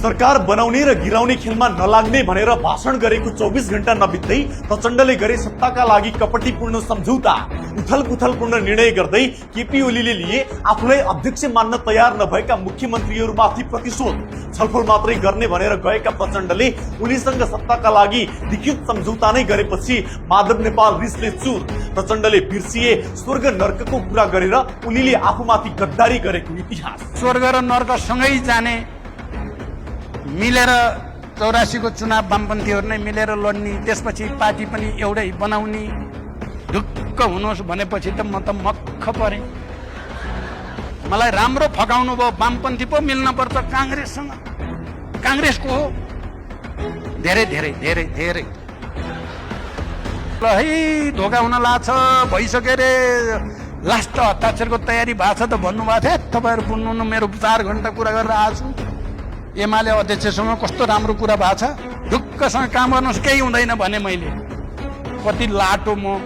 सरकार बनाउने र गिराउने खेलमा नलाग्ने भनेर भाषण गरेको 24 घण्टा नबित्दै प्रचण्डले गरे सत्ताका लागि कपटीपूर्ण सम्झौता। उथलपुथलपूर्ण निर्णय गर्दै केपी ओलीले लिए आफूलाई अध्यक्ष मान्न तयार नभएका मुख्यमन्त्रीहरूमाथि प्रतिशोध। छलफल मात्रै गर्ने भनेर गएका प्रचण्डले ओलीसँग सत्ताका लागि लिखित सम्झौता नै गरेपछि माधव नेपाल रिसले चुर। प्रचण्डले बिर्सिए स्वर्ग नर्कको कुरा गरेर ओलीले आफूमाथि गद्दारी गरेको इतिहास। स्वर्ग र नर्क सँगै जाने, मिलेर 84 को चुनाव वामपन्थीहरू नै मिलेर लड्ने, त्यसपछि पार्टी पनि एउटै बनाउने, ढुक्क हुनुहोस् भनेपछि त म त मक्ख परे। मलाई राम्रो फकाउनु भयो, वामपन्थी पो मिल्न पर्छ काङ्ग्रेससँग। काङ्ग्रेसको हो धेरै धेरै धेरै धेरै ल है, धोका हुन लाग्छ, भइसक्यो रे, लास्ट हस्ताक्षरको तयारी भएको छ त भन्नुभएको थियो। तपाईँहरू बुझ्नु, मेरो 4 घण्टा कुरा गरेर आएको छु। एमाले अध्यक्षसँग कस्तो राम्रो कुरा भएको छ, ढुक्कसँग काम गर्नुहोस्, केही हुँदैन भने मैले कति लाटो म।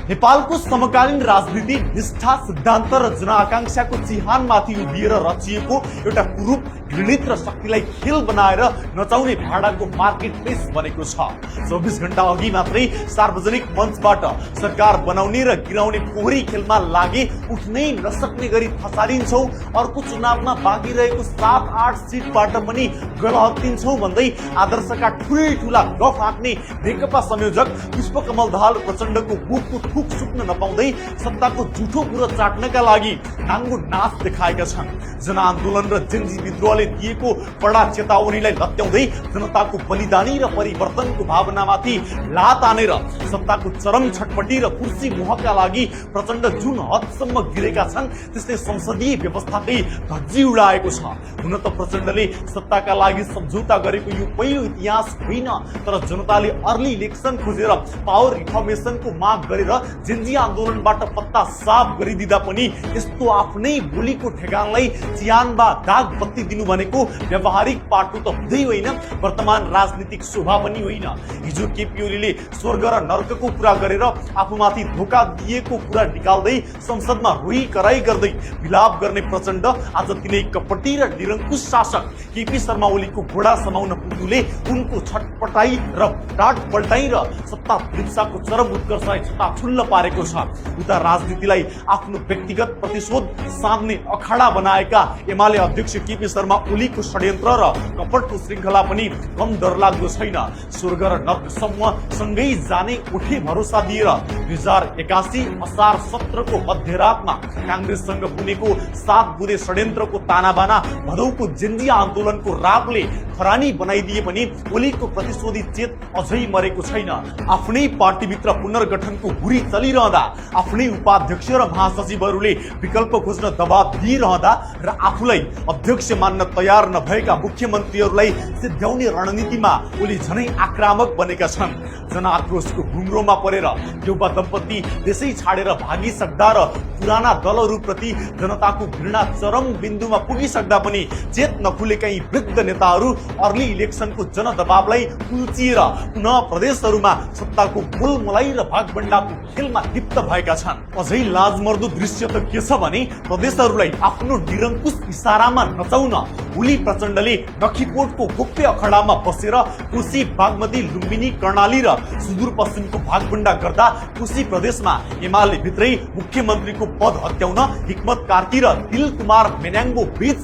नेपालको समकालीन राजनीति निष्ठा, सिद्धान्त र जनआकांक्षाको चिहानमाथि उभिएर रचिएको एउटा कुरूप, घृणित र शक्तिलाई खेल बनाएर नचाउने भाडाको मार्केट प्लेस बनेको छ। 24 घण्टा अघि मात्रै सार्वजनिक मञ्चबाट सरकार बनाउने र गिराउने फोहोरी खेलमा लागे उठ्नै नसक्ने गरी खसालिन्छौ। अर्को चुनावमा बाँकी रहेको 7-8 सिटबाट पनि गलहत्तिन्छौ भन्दै आदर्शका ठुला गफ हाँक्ने नेकपा संयोजक पुष्पकमल दाहाल प्रचण्डको मुखको थुक सुक्न नपाउँदै सत्ताको झुठो कुरो चाट्नका लागि नाङ्गो नाच देखाएका छन्। जनआन्दोलन र जेन्जी विद्रोहले दिएको बडा चेतावनीलाई लत्याउँदै जनताको बलिदानी र परिवर्तनको भावनामाथि लात हानेर सत्ताको चरम छटपटी र कुर्सी मोहका लागि प्रचण्ड जुन हदसम्म गिरेका छन्, त्यसले संसदीय व्यवस्थाकै धज्जी उडाएको छ। हुन त प्रचण्डले सत्ताका लागि सम्झौता गरेको यो पहिलो इतिहास होइन, तर जनताले अर्ली इलेक्सन खोजेर पावर रिफर्मेसनको माग गरेर जेन्जी आन्दोलनबाट पत्ता साफ गरिदिँदा पनि यस्तो आफ्नै बोलीको ठेगानलाई चिहानमा दाग बत्ती दिनु भनेको व्यावहारिक पाटो त हुँदै होइन, वर्तमान राजनीतिक शोभा पनि होइन। हिजो केपी ओलीले स्वर्ग र नर्कको कुरा गरेर आफूमाथि धोका दिएको कुरा निकाल्दै संसदमा रोही कराई गर्दै विलाप गर्ने प्रचण्ड आज तिनै कपटी र निरङ्कुश शासक केपी शर्मा ओलीको घोडा समाउन पुग्नुले उनको छटपटाई र डाँट पल्टाई र सत्ता लिप्साको चरम उत्कर्षलाई छताछुल्ल पारेको छ। उता राजनीतिलाई आफ्नो व्यक्तिगत प्रतिशोध साध्ने अखाडा बनाएका एमाले अध्यक्ष केपी शर्मा ओलीको षड्यन्त्र र कपटको श्रृङ्खला पनि कम डरलाग्दो छैन। स्वर्ग र नर्कसम्म सँगै जाने उठे भरोसा दिएर 2081 असार 17 को मध्यरातमा काङ्ग्रेससँग बुनेको 7 बुँदे षड्यन्त्रको तानाबाना भदौको जेन्जी आन्दोलनको रागले खरानी बनाइदिए पनि ओलीको प्रतिशोधी चेत अझै मरेको छैन। आफ्नै पार्टीभित्र पुनर्गठनको हुरी चलिरहँदा, आफ्नै उपाध्यक्ष र महासचिवहरूले विकल्प खोज्न दबाब दिइरहँदा र आफूलाई अध्यक्ष मान्न तयार नभएका मुख्यमन्त्रीहरूलाई सिद्ध्याउने रणनीतिमा ओली झनै आक्रामक बनेका छन्। जनआक्रोशको घुम्रोमा परेर युवा दम्पति देशै छाडेर भागिसक्दा र पुराना दलहरूप्रति जनताको घृणा चरम बिन्दुमा पुगिसक्दा पनि चेत नखुलेका यी वृद्ध नेताहरू अर्ली इलेक्सनको जनदबावलाई कुल्चिएर पुनः प्रदेशहरूमा सत्ताको गोलमलाई र भागभण्डाको खेलमा लिप्त भएका छन्। अझै लाजमर्दो दृश्य त के छ भने प्रदेशहरूलाई आफ्नो निरङ्कुश इसारामा नचाउन ओली प्रचण्डले नखीकोटको गोप्य अखडामा बसेर कोशी, बागमती, लुम्बिनी, कर्णाली र सुदूरपश्चिमको भागभण्डा गर्दा कोशी प्रदेशमा एमाले भित्रै मुख्यमन्त्रीको पद हत्याउन हिक्मत कार्की र दिल कुमार मेन्याङ्गो बीच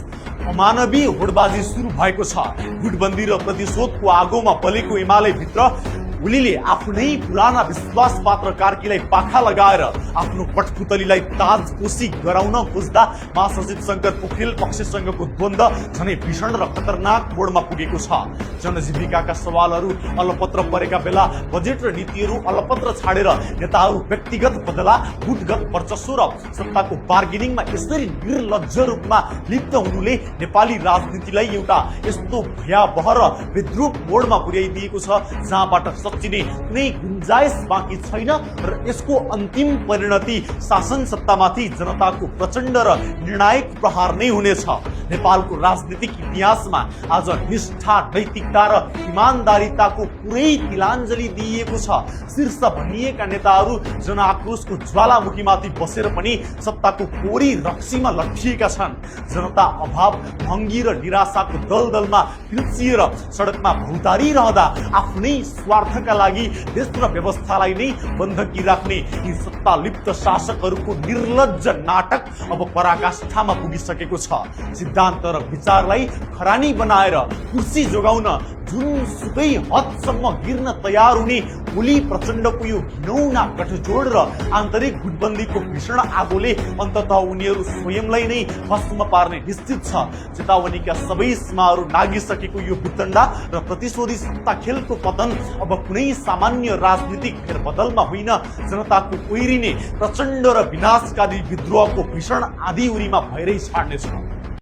अमानवीय होडबाजी सुरु भएको छ। गुटबन्दी र प्रतिशोधको आगोमा बलेको एमाले भित्र ओलीले आफ्नै पुराना विश्वास पात्र कार्कीलाई पाखा लगाएर आफ्नो पटपुतलीलाई ताजपोसी गराउन खोज्दा महासचिव शङ्कर पोखरेल पक्षसँगको द्वन्द झनै भीषण र खतरनाक मोडमा पुगेको छ। जनजीविकाका सवालहरू अलपत्र परेका बेला बजेट र नीतिहरू अलपत्र छाडेर नेताहरू व्यक्तिगत बदला, गुटगत वर्चस्व र सत्ताको बार्गेनिङमा यसरी निर्लज्ज रूपमा लिप्त हुनुले नेपाली राजनीतिलाई एउटा यस्तो भयावह र विद्रूप मोडमा पुर्याइदिएको छ जहाँबाट सच्चिने कुनै गुन्जाइस बाँकी छैन र यसको अन्तिम परिणति शासन सत्तामाथि जनताको प्रचण्ड र निर्णायक प्रहार नै हुनेछ। नेपालको राजनीतिक इतिहासमा आज निष्ठा, नैतिकता र इमानदारिताको पुरै तिलाञ्जली दिइएको छ। शीर्ष भनिएका नेताहरू जनआक्रोशको ज्वालामुखीमाथि बसेर पनि सत्ताको कोरी रक्सीमा लट्ठिएका छन्। जनता अभाव, भङ्गी र निराशाको दलदलमा पिल्सिएर सडकमा भौतारिरहँदा आफ्नै स्वार्थका लागि देश र व्यवस्थालाई नै बन्धकी राख्ने यी सत्तालिप्त शासकहरूको निर्लज्ज नाटक अब पराकाष्ठामा पुगिसकेको छ। सिद्धान्त र विचारलाई खरानी बनाएर कुर्सी जोगाउन जुनसुकै हदसम्म गिर्न तयार हुने ओली प्रचण्डको यो घिनौना गठजोड र आन्तरिक गुटबन्दीको भीषण आगोले अन्ततः उनीहरू स्वयंलाई नै भस्म पार्ने निश्चित छ। चेतावनीका सबै सीमाहरू नागिसकेको यो वितण्डा र प्रतिशोधी सत्ता खेलको पतन अब कुनै सामान्य राजनीतिक फेरबदलमा होइन, जनताको ओइरिने प्रचण्ड र विनाशकारी विद्रोहको भीषण आँधीउरीमा भएरै छाड्नेछ।